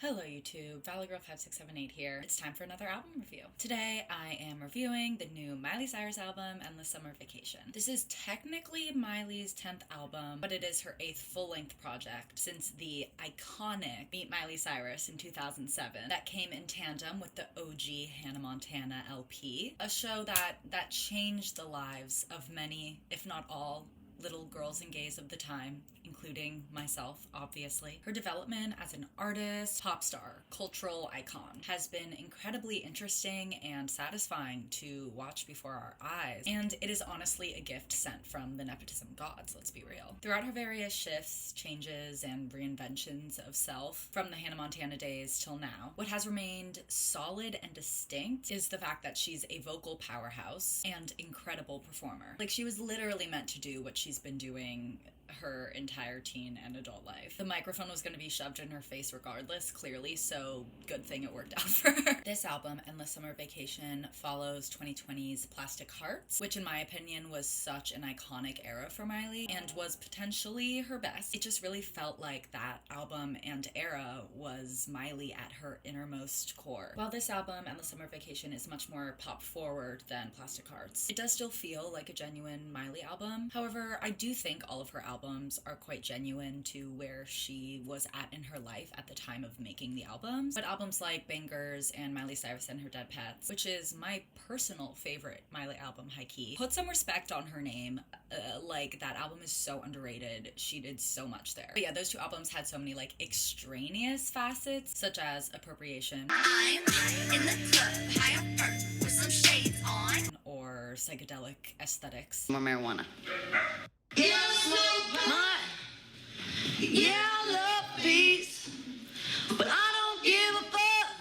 Hello YouTube, ValleyGirl5678 here. It's time for another album review. Today I am reviewing the new Miley Cyrus album, Endless Summer Vacation. This is technically Miley's 10th album, but it is her 8th full-length project since the iconic Meet Miley Cyrus in 2007 that came in tandem with the OG Hannah Montana LP, a show that changed the lives of many, if not all, little girls and gays of the time, including myself, obviously. Her development as an artist, pop star, cultural icon has been incredibly interesting and satisfying to watch before our eyes, and it is honestly a gift sent from the nepotism gods, let's be real. Throughout her various shifts, changes, and reinventions of self, from the Hannah Montana days till now, what has remained solid and distinct is the fact that she's a vocal powerhouse and incredible performer. Like, she was literally meant to do what she's been doing her entire teen and adult life. The microphone was going to be shoved in her face regardless, clearly, so good thing it worked out for her. This album, Endless Summer Vacation, follows 2020's Plastic Hearts, which in my opinion was such an iconic era for Miley and was potentially her best. It just really felt like that album and era was Miley at her innermost core. While this album, Endless Summer Vacation, is much more pop forward than Plastic Hearts, it does still feel like a genuine Miley album. However, I do think all of her albums are quite genuine to where she was at in her life at the time of making the albums. But albums like Bangers and Miley Cyrus and Her Dead Pets, which is my personal favorite Miley album, high key, put some respect on her name. Like, that album is so underrated. She did so much there. But yeah, those two albums had so many like extraneous facets, such as appropriation. I'm in the club, high on perk, with some shades on. Or psychedelic aesthetics. More marijuana. Yeah, smoke pot. Yeah, I love peace, but I don't give a fuck.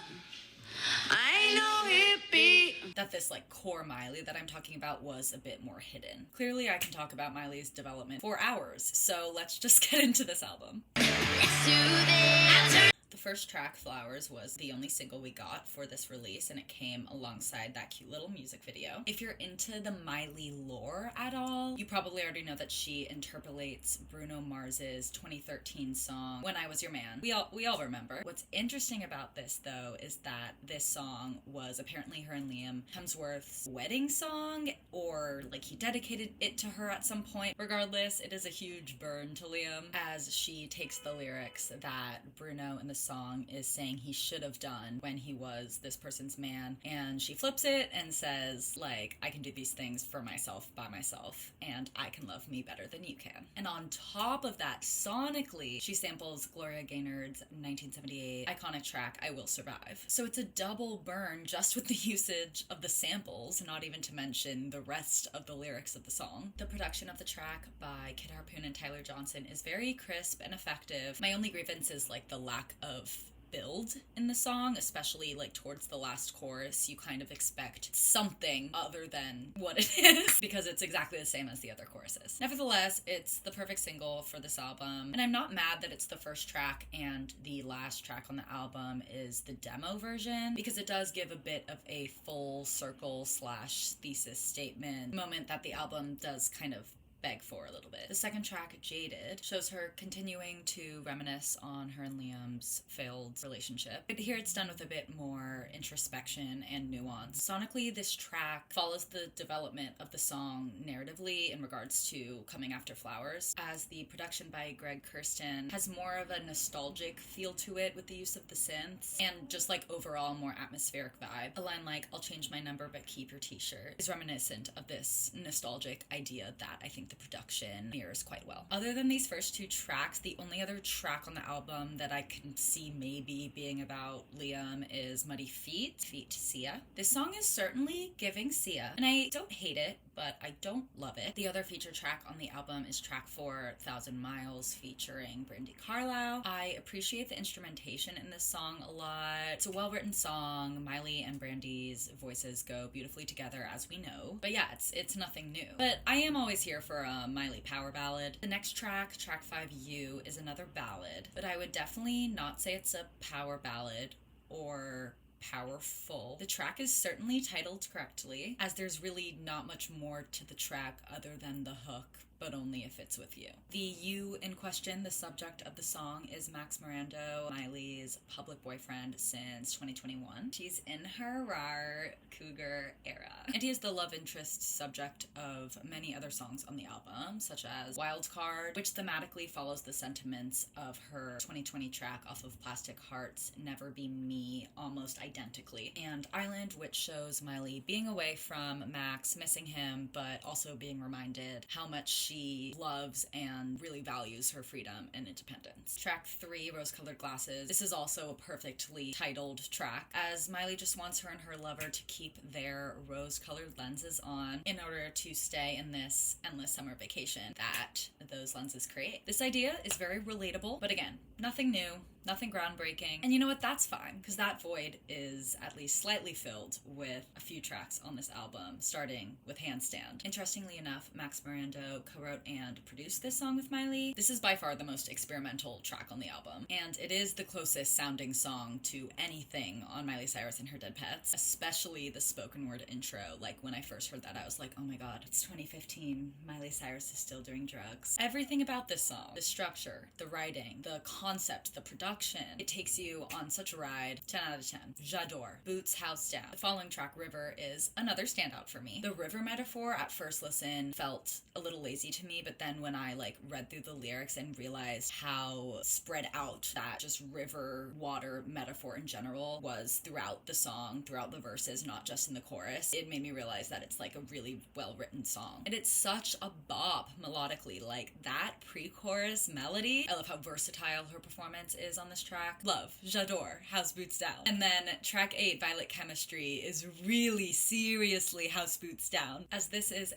I ain't no hippie. That this like core Miley that I'm talking about was a bit more hidden. Clearly I can talk about Miley's development for hours, so let's just get into this album. Let's do this. The first track, Flowers, was the only single we got for this release, and it came alongside that cute little music video. If you're into the Miley lore at all, you probably already know that she interpolates Bruno Mars's 2013 song, When I Was Your Man. We all remember. What's interesting about this, though, is that this song was apparently her and Liam Hemsworth's wedding song, or like he dedicated it to her at some point. Regardless, it is a huge burn to Liam, as she takes the lyrics that Bruno in the song is saying he should have done when he was this person's man, and she flips it and says, like, I can do these things for myself by myself, and I can love me better than you can. And on top of that, sonically, she samples Gloria Gaynor's 1978 iconic track, I Will Survive. So it's a double burn just with the usage of the samples, not even to mention the rest of the lyrics of the song. The production of the track by Kid Harpoon and Tyler Johnson is very crisp and effective. My only grievance is like the lack of build in the song, especially like towards the last chorus. You kind of expect something other than what it is because it's exactly the same as the other choruses. Nevertheless, it's the perfect single for this album, and I'm not mad that it's the first track and the last track on the album is the demo version, because it does give a bit of a full circle / thesis statement moment that the album does kind of beg for a little bit. The second track, Jaded, shows her continuing to reminisce on her and Liam's failed relationship. But here it's done with a bit more introspection and nuance. Sonically, this track follows the development of the song narratively in regards to coming after Flowers, as the production by Greg Kurstin has more of a nostalgic feel to it with the use of the synths, and just like overall more atmospheric vibe. A line like, I'll change my number but keep your t-shirt, is reminiscent of this nostalgic idea that I think the production mirrors quite well. Other than these first two tracks, the only other track on the album that I can see maybe being about Liam is Muddy Feet, Sia. This song is certainly giving Sia, and I don't hate it, but I don't love it. The other feature track on the album is track 4, 1,000 Miles, featuring Brandi Carlile. I appreciate the instrumentation in this song a lot. It's a well-written song. Miley and Brandi's voices go beautifully together, as we know. But yeah, it's nothing new. But I am always here for a Miley power ballad. The next track, track 5, You, is another ballad, but I would definitely not say it's a power ballad or powerful. The track is certainly titled correctly, as there's really not much more to the track other than the hook but only if it's with you. The you in question, the subject of the song, is Max Mirando, Miley's public boyfriend since 2021. She's in her rar cougar era. And he is the love interest subject of many other songs on the album, such as Wild Card, which thematically follows the sentiments of her 2020 track off of Plastic Heart's Never Be Me almost identically, and Island, which shows Miley being away from Max, missing him, but also being reminded how much she loves and really values her freedom and independence. Track 3, Rose Colored Glasses. This is also a perfectly titled track, as Miley just wants her and her lover to keep their rose-colored lenses on in order to stay in this endless summer vacation that those lenses create. This idea is very relatable, but again, nothing new, nothing groundbreaking. And you know what? That's fine, because that void is at least slightly filled with a few tracks on this album, starting with Handstand. Interestingly enough, Max Mirando co-wrote and produced this song with Miley. This is by far the most experimental track on the album, and it is the closest sounding song to anything on Miley Cyrus and Her Dead Pets, especially the spoken word intro. Like, when I first heard that, I was like, oh my god, it's 2015, Miley Cyrus is still doing drugs. Everything about this song, the structure, the writing, the concept, the production, it takes you on such a ride. 10 out of 10. J'adore. Boots House Down. The following track, River, is another standout for me. The river metaphor at first listen felt a little lazy to me, but then when I read through the lyrics and realized how spread out that just river water metaphor in general was throughout the song, throughout the verses, not just in the chorus, it made me realize that it's a really well-written song. And it's such a bop melodically. That pre-chorus melody, I love how versatile her performance is on this track. Love. J'adore. House Boots Down. And then track 8, Violet Chemistry, is really seriously House Boots Down, as this is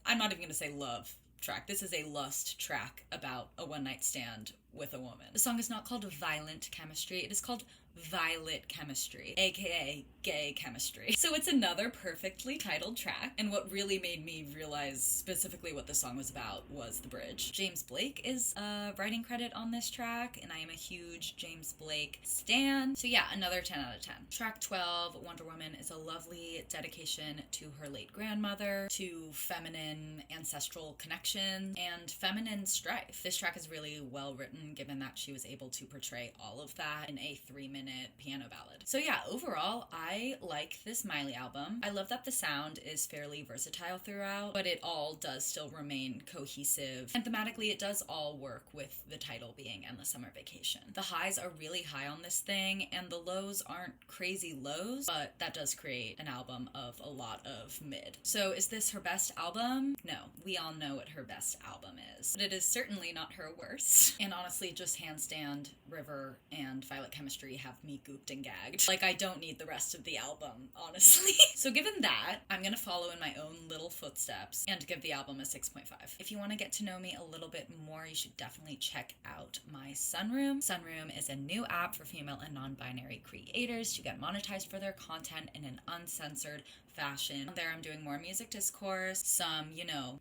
I'm not even going to say love track. This is a lust track about a one-night stand with a woman. The song is not called Violent Chemistry. It is called Violet Chemistry, aka gay chemistry. So it's another perfectly titled track, and what really made me realize specifically what the song was about was the bridge. James Blake is a writing credit on this track, and I am a huge James Blake stan. So yeah, another 10 out of 10. Track 12, Wonder Woman, is a lovely dedication to her late grandmother, to feminine ancestral connection, and feminine strife. This track is really well written, given that she was able to portray all of that in a 3-minute piano ballad. So yeah, overall, I like this Miley album. I love that the sound is fairly versatile throughout, but it all does still remain cohesive, and thematically it does all work with the title being Endless Summer Vacation. The highs are really high on this thing, and the lows aren't crazy lows, but that does create an album of a lot of mid. So is this her best album? No. We all know what her best album is, but it is certainly not her worst. And honestly, just Handstand, River, and Violet Chemistry have me gooped and gagged. I don't need the rest of the album, honestly. So given that, I'm gonna follow in my own little footsteps and give the album a 6.5. If you want to get to know me a little bit more, you should definitely check out my Sunroom. Sunroom is a new app for female and non-binary creators to get monetized for their content in an uncensored fashion. There I'm doing more music discourse, some,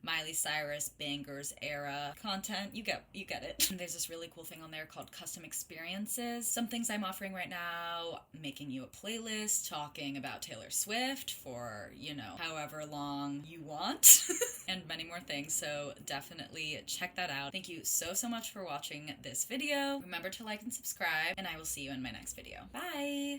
Miley Cyrus bangers era content. You get it. And there's this really cool thing on there called custom experiences. Some things I'm offering right now, making you a playlist, talking about Taylor Swift for, however long you want, and many more things. So definitely check that out. Thank you so much for watching this video. Remember to like and subscribe, and I will see you in my next video. Bye!